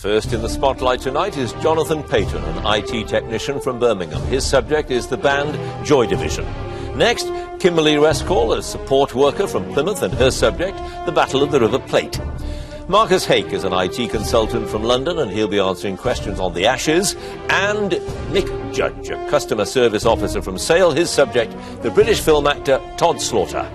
First in the spotlight tonight is Jonathan Payton, an IT technician from Birmingham. His subject is the band Joy Division. Next, Kimberly Rescall, a support worker from Plymouth, and her subject, the Battle of the River Plate. Marcus Hake is an IT consultant from London, and he'll be answering questions on the Ashes. And Nick Judge, a customer service officer from Sale, his subject, the British film actor Todd Slaughter.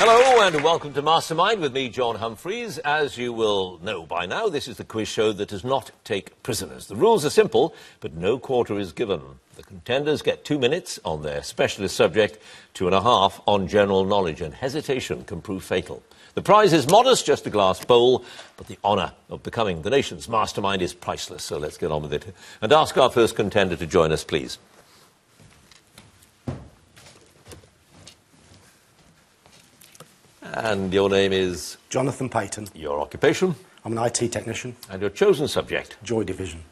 Hello and welcome to Mastermind with me, John Humphreys. As you will know by now, this is the quiz show that does not take prisoners. The rules are simple, but no quarter is given. The contenders get 2 minutes on their specialist subject, 2.5 on general knowledge, and hesitation can prove fatal. The prize is modest, just a glass bowl, but the honour of becoming the nation's mastermind is priceless, so let's get on with it. And ask our first contender to join us, please. And your name is? Jonathan Payton. Your occupation? I'm an IT technician. And your chosen subject? Joy Division.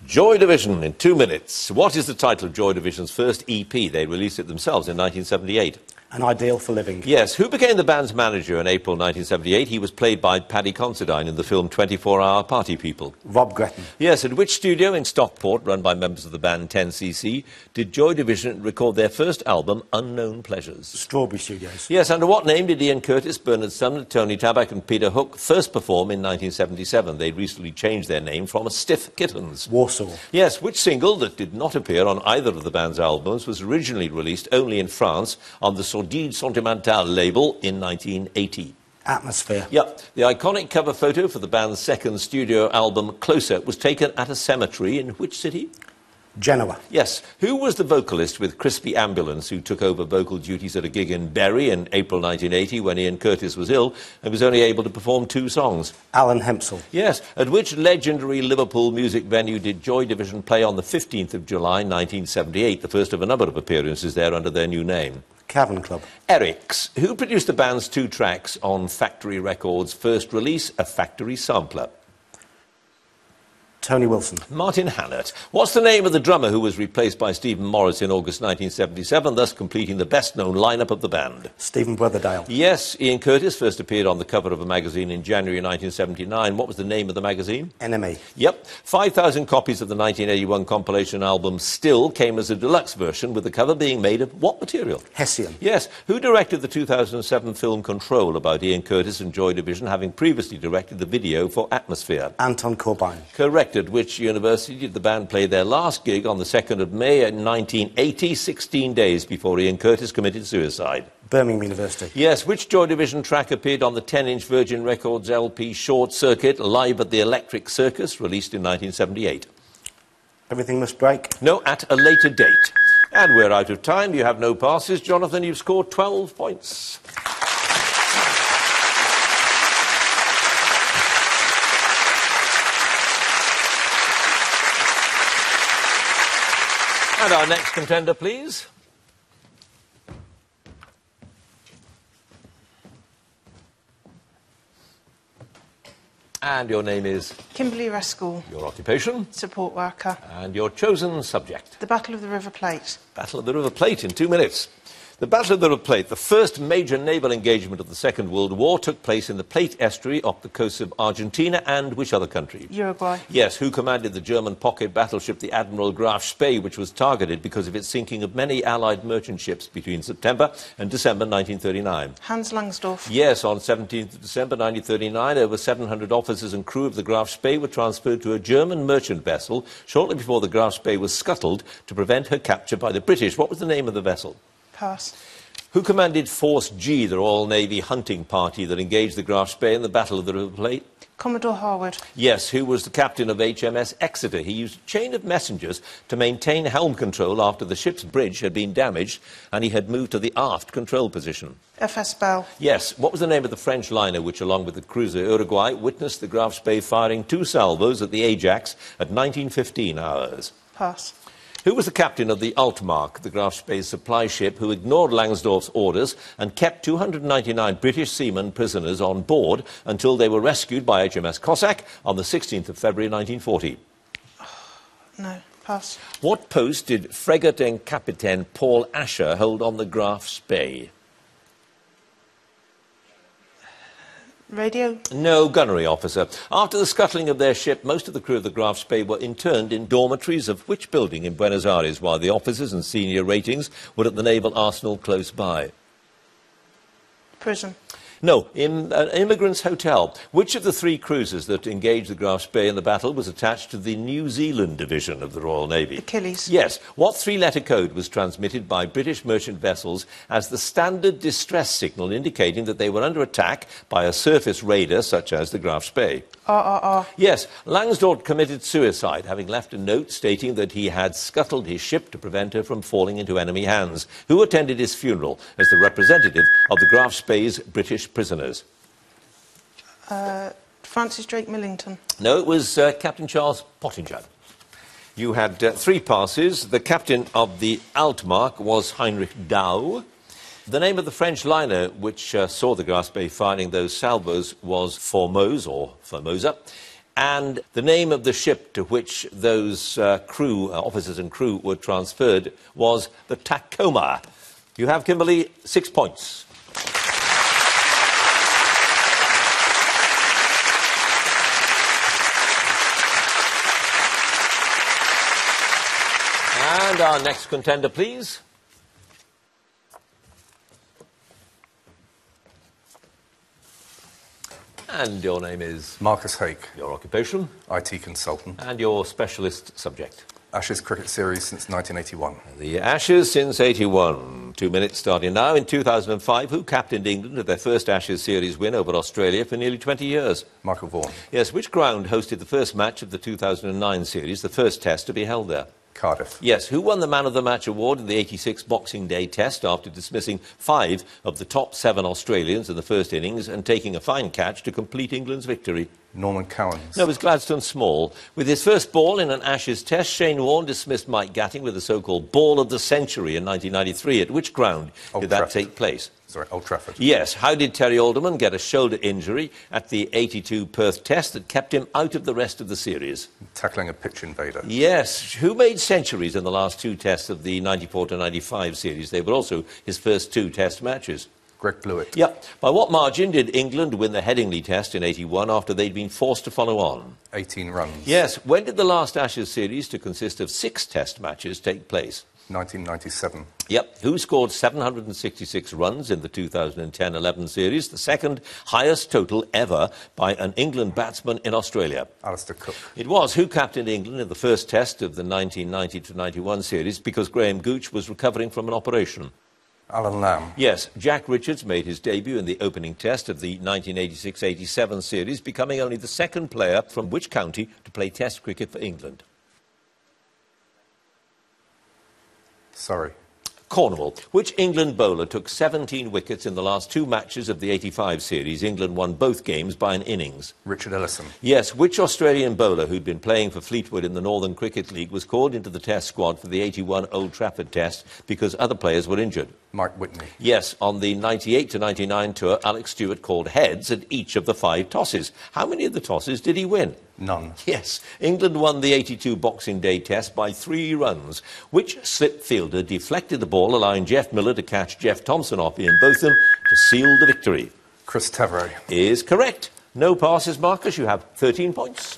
Joy Division in 2 minutes. What is the title of Joy Division's first EP? They released it themselves in 1978. An Ideal for Living. Yes. Who became the band's manager in April 1978? He was played by Paddy Considine in the film 24-Hour Party People. Rob Gretton. Yes. At which studio in Stockport, run by members of the band 10cc, did Joy Division record their first album, Unknown Pleasures? Strawberry Studios. Yes. Under what name did Ian Curtis, Bernard Sumner, Tony Tabak and Peter Hook first perform in 1977? They'd recently changed their name from Stiff Kittens. Warsaw. Yes. Which single that did not appear on either of the band's albums was originally released only in France on the Sordide Sentimental label in 1980? Atmosphere. Yep. The iconic cover photo for the band's second studio album, Closer, was taken at a cemetery in which city? Genoa. Yes. Who was the vocalist with Crispy Ambulance who took over vocal duties at a gig in Bury in April 1980 when Ian Curtis was ill and was only able to perform 2 songs? Alan Hempsell. Yes. At which legendary Liverpool music venue did Joy Division play on the 15th of July 1978, the first of a number of appearances there under their new name? Cavern Club. Eric's. Who produced the band's 2 tracks on Factory Records' first release, A Factory Sampler? Tony Wilson. Martin Hannett. What's the name of the drummer who was replaced by Stephen Morris in August 1977, thus completing the best-known lineup of the band? Stephen Weatherdale. Yes, Ian Curtis first appeared on the cover of a magazine in January 1979. What was the name of the magazine? NME. Yep. 5,000 copies of the 1981 compilation album Still came as a deluxe version, with the cover being made of what material? Hessian. Yes. Who directed the 2007 film Control about Ian Curtis and Joy Division, having previously directed the video for Atmosphere? Anton Corbijn. Correct. At which university did the band play their last gig on the 2nd of May in 1980, 16 days before Ian Curtis committed suicide? Birmingham University. Yes. Which Joy Division track appeared on the 10-inch Virgin Records LP Short Circuit, Live at the Electric Circus, released in 1978? Everything Must Break. No, at a later date. And we're out of time. You have no passes. Jonathan, you've scored 12 points. And our next contender, please. And your name is? Kimberly Rescall. Your occupation? Support worker. And your chosen subject? The Battle of the River Plate. Battle of the River Plate in 2 minutes. The Battle of the River Plate, the first major naval engagement of the Second World War, took place in the Plate estuary off the coast of Argentina and which other country? Uruguay. Yes. Who commanded the German pocket battleship, the Admiral Graf Spee, which was targeted because of its sinking of many Allied merchant ships between September and December 1939? Hans Langsdorff. Yes. On 17th of December 1939, over 700 officers and crew of the Graf Spee were transferred to a German merchant vessel shortly before the Graf Spee was scuttled to prevent her capture by the British. What was the name of the vessel? Pass. Who commanded Force G, the Royal-Navy hunting party that engaged the Graf Spee in the Battle of the River Plate? Commodore Harwood. Yes. Who was the captain of HMS Exeter? He used a chain of messengers to maintain helm control after the ship's bridge had been damaged and he had moved to the aft control position. F.S. Bell. Yes. What was the name of the French liner which, along with the cruiser Uruguay, witnessed the Graf Spee firing 2 salvos at the Ajax at 19:15 hours? Pass. Who was the captain of the Altmark, the Graf Spee's supply ship, who ignored Langsdorff's orders and kept 299 British seamen prisoners on board until they were rescued by HMS Cossack on the 16th of February 1940? No. Pass. What post did Frigate and Captain Paul Asher hold on the Graf Spee? Radio. No, gunnery officer. After the scuttling of their ship, most of the crew of the Graf Spee were interned in dormitories of which building in Buenos Aires, while the officers and senior ratings were at the naval arsenal close by? Prison. No, in an immigrants' hotel. Which of the three cruisers that engaged the Graf Spee in the battle was attached to the New Zealand division of the Royal Navy? Achilles. Yes. What three-letter code was transmitted by British merchant vessels as the standard distress signal indicating that they were under attack by a surface raider such as the Graf Spee? RRR. Yes. Langsdorff committed suicide, having left a note stating that he had scuttled his ship to prevent her from falling into enemy hands. Who attended his funeral as the representative of the Graf Spee's British prisoners? Francis Drake Millington. No, it was Captain Charles Pottinger. You had three passes. The captain of the Altmark was Heinrich Dow. The name of the French liner which saw the Graf Spee firing those salvos was Formose, or Formosa. And the name of the ship to which those officers and crew were transferred was the Tacoma. You have, Kimberly, 6 points. And our next contender, please. And your name is? Marcus Hake. Your occupation? IT consultant. And your specialist subject? Ashes cricket series since 1981. The Ashes since 81. 2 minutes starting now. In 2005, who captained England at their first Ashes series win over Australia for nearly 20 years? Michael Vaughan. Yes, which ground hosted the first match of the 2009 series, the first test to be held there? Cardiff. Yes, who won the Man of the Match award in the 86 Boxing Day Test after dismissing 5 of the top 7 Australians in the first innings and taking a fine catch to complete England's victory? Norman Cowans. No, it was Gladstone Small. With his first ball in an Ashes Test, Shane Warne dismissed Mike Gatting with the so-called Ball of the Century in 1993. At which ground did that take place? Sorry, Old Trafford. Yes. How did Terry Alderman get a shoulder injury at the 82 Perth Test that kept him out of the rest of the series? Tackling a pitch invader. Yes. Who made centuries in the last 2 tests of the 94 to 95 series? They were also his first 2 test matches. Greg Blewett. Yep. By what margin did England win the Headingley Test in 81 after they'd been forced to follow on? 18 runs. Yes. When did the last Ashes series, to consist of 6 test matches, take place? 1997. Yep. Who scored 766 runs in the 2010-11 series, the second highest total ever by an England batsman in Australia? Alistair Cook. It was. Who captained England in the first test of the 1990-91 series because Graham Gooch was recovering from an operation? Alan Lamb. Yes. Jack Richards made his debut in the opening test of the 1986-87 series, becoming only the second player from which county to play test cricket for England? Sorry. Cornwall. Which England bowler took 17 wickets in the last 2 matches of the 85 series? England won both games by an innings. Richard Ellison. Yes. Which Australian bowler who'd been playing for Fleetwood in the Northern Cricket League was called into the Test squad for the 81 Old Trafford Test because other players were injured? Mike Whitney. Yes. On the 98 to 99 tour, Alex Stewart called heads at each of the 5 tosses. How many of the tosses did he win? None. Yes. England won the 82 Boxing Day Test by 3 runs. Which slip fielder deflected the ball, allowing Jeff Miller to catch Jeff Thompson off Ian Botham to seal the victory? Chris Tavray. Is correct. No passes, Marcus. You have 13 points.